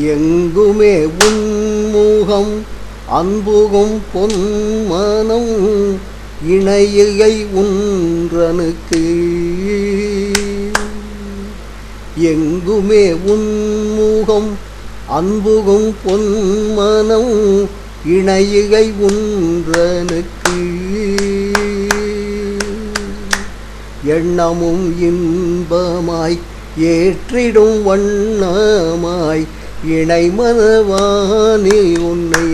எங்குமே உன்முகம் அன்புகும் பொன்மனம் இணையை உன்றனுக்கு. எங்குமே உன்முகம் அன்புகும் பொன்மனம் இணையை உன்றனுக்கு. எண்ணமும் இன்பமாய் ஏற்றிடும் வண்ணமாய் இணை மனவானில் உன்னை.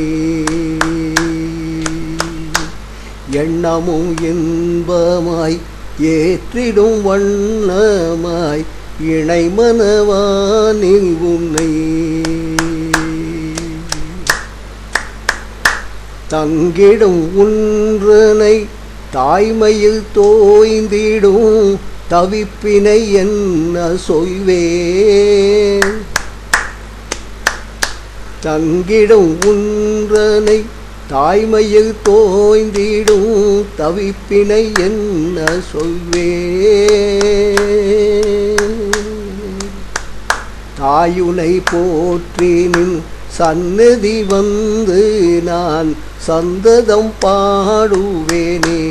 எண்ணமும் இன்பமாய் ஏற்றிடும் வண்ணமாய் இணை மனவானில் உன்னை. தங்கிடும் உன்றனை தாய்மையில் தோய்ந்திடும் தவிப்பினை என்ன சொல்வேன். தங்கிடும் உன்றனை தாய்மையில் தோய்ந்திடும் தவிப்பினை என்ன சொல்வேன். தாயுனை போற்றி நின் சந்நிதி வந்து நான் சந்ததம் பாடுவேனே.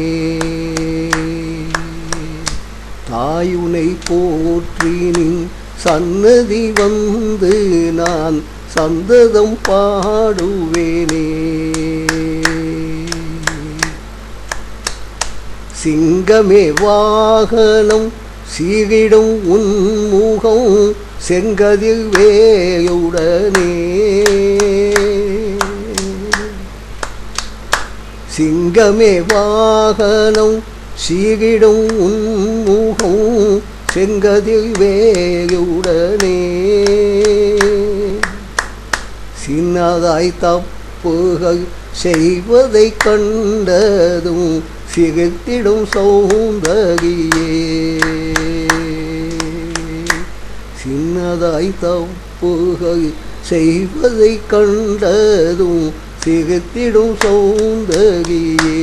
தாயுனை போற்றி நின் சந்நிதி வந்து நான் சந்ததம் பாடுவேனே. சிங்கமே வாகனம் சீரிடும் உன்முகம் செங்கதில் வேயுடனே. சிங்கமே வாகனம் சீரிடும் உன்முகம் செங்கதில் வேயுடனே. சின்னதாய் தப்புகள் செய்வதை கண்டதும் சிரித்திடும் சௌந்தரியே. சின்னதாய் தப்புகள் செய்வதை கண்டதும் சிரித்திடும் சௌந்தரியே.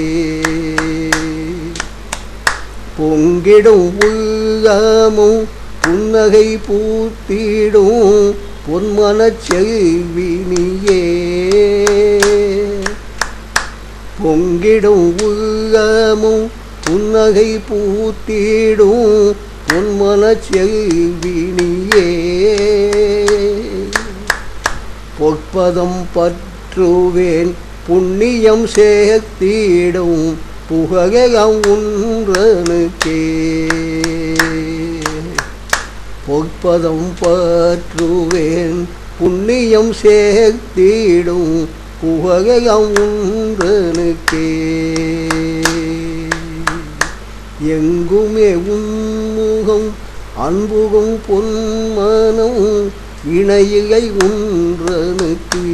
பொங்கிடும் உள்ளமும் புன்னகை பூத்திடும் பொன்மனச் செல்வினியே. பொங்கிடும் உள்ளமும் புன்னகை பூத்திடும் பொன்மனச் செல்வினியே. பொற்பதம் பற்றுவேன் புண்ணியம் சேர்த்திடும் புகழம் உன்றனுக்கே. பொற்பதம் பற்றுவேன் புண்ணியம் சேர்த்திடும் புகழம் உன்றனுக்கே. எங்குமே உன்முகம் அன்புகும் பொன்மனம் இணையை உன்றனுக்கு.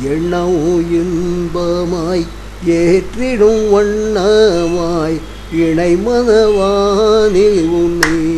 எண்ணம் இன்பமாய் ஏற்றிடும் வண்ணமாய் இணை மனவானில் உன்னை.